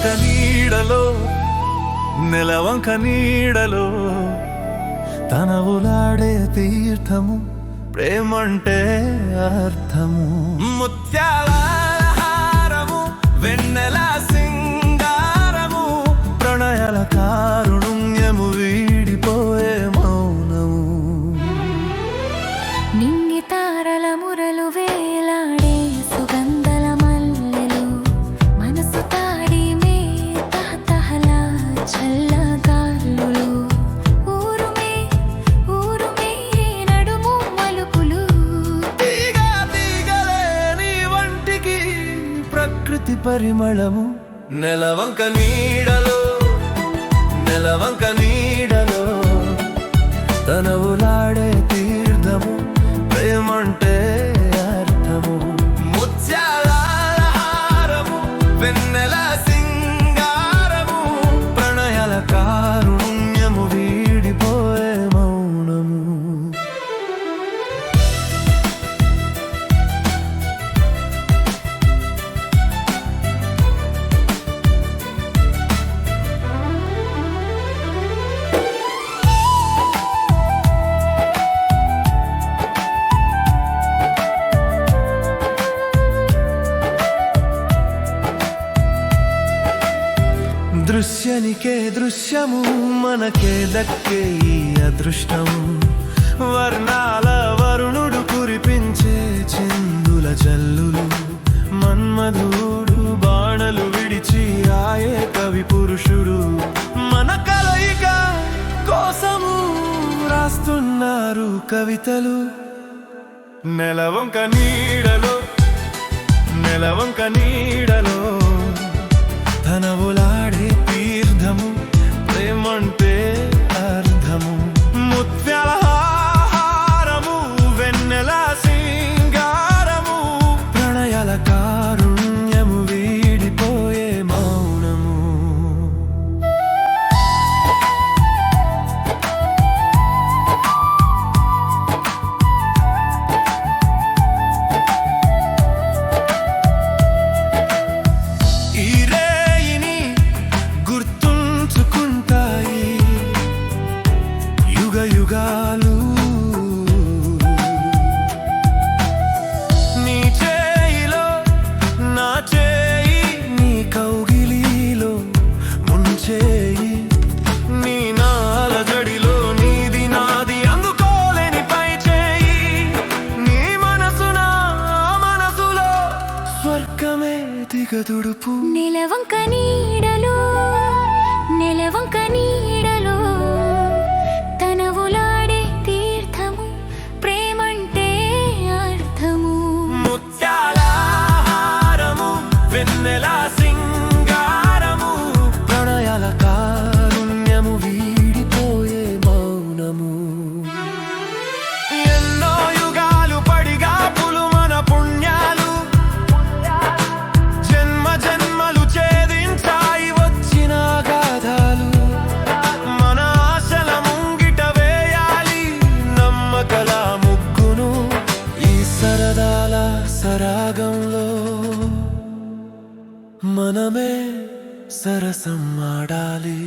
నెలవంక నీడలో నెలవంక నీడలో తన ఉలాడే తీర్థము ప్రేమంటే అర్థము. ముత్యాల హారము వెన్నెల సింగారము ప్రణయాల కారుణ్యము వీడిపోయే మౌనము. నింగి తారల మురలు వేలాడే సుగంధల మల్లెలు మనసు తాడి మే తహతహలా చల్లగాలులు ఊరుమే నడుము మలుపులు. తీగలే నీ వంటికి ప్రకృతి పరిమళము. నెలవంక నీడలో నెలవంక నీడలో తన ఉలాడే తీర్థము ప్రేమంటే అర్థము. ముత్యాల హారము వెన్నెల సింగారము ప్రణయాల కారుణ్యము వీడిపోయే మౌనము. దృశ్యానికే దృశ్యము మనకే దక్కే ఈ అదృష్టము. వర్ణాల వరుణుడు కురిపించే చందుల జల్లులు మన్మధుడు బాణలు విడిచి ఆయే కవి పురుషుడు. మన కలయిక కోసము రాస్తున్నారు కవితలు. నెలవంక నీడలో నెలవంక నీడలో తన ఉలాడే తీర్థము ప్రేమంటే అర్థము. ముత్యాల హారము వెన్నెల సింగారము ప్రణయాల కారుణ్యము వీడిపోయే మౌనము. యుగాలు నీ చేయిలో నా చేయి నీ కౌగిలిలో ముంచేయి నీ నాల జడిలో నీది నాది అందుకోలేని పై చేయి నీ మనసు నా మనసులో స్వర్గమే దిగదుడుపు. నెలవంక నీడలో నెలవంక నీడలో తన ఉలాడే తీర్థము ప్రేమంటే అర్థము. ముత్యాల హారము వెన్నెల సింగారము ప్రణయాల కారుణ్యము వీడిపోయే మౌనము. ఎన్నో యుగాలు పడిగా పులు మన పుణ్యాలు జన్మ జన్మలు ఛేదించాయి వచ్చిన గాథాలు. మన ఆశల ముంగిట వేయాలి నమ్మకల ముగ్గును ఈ సరదాల సరాగంలో మనమే సరసం ఆడాలి.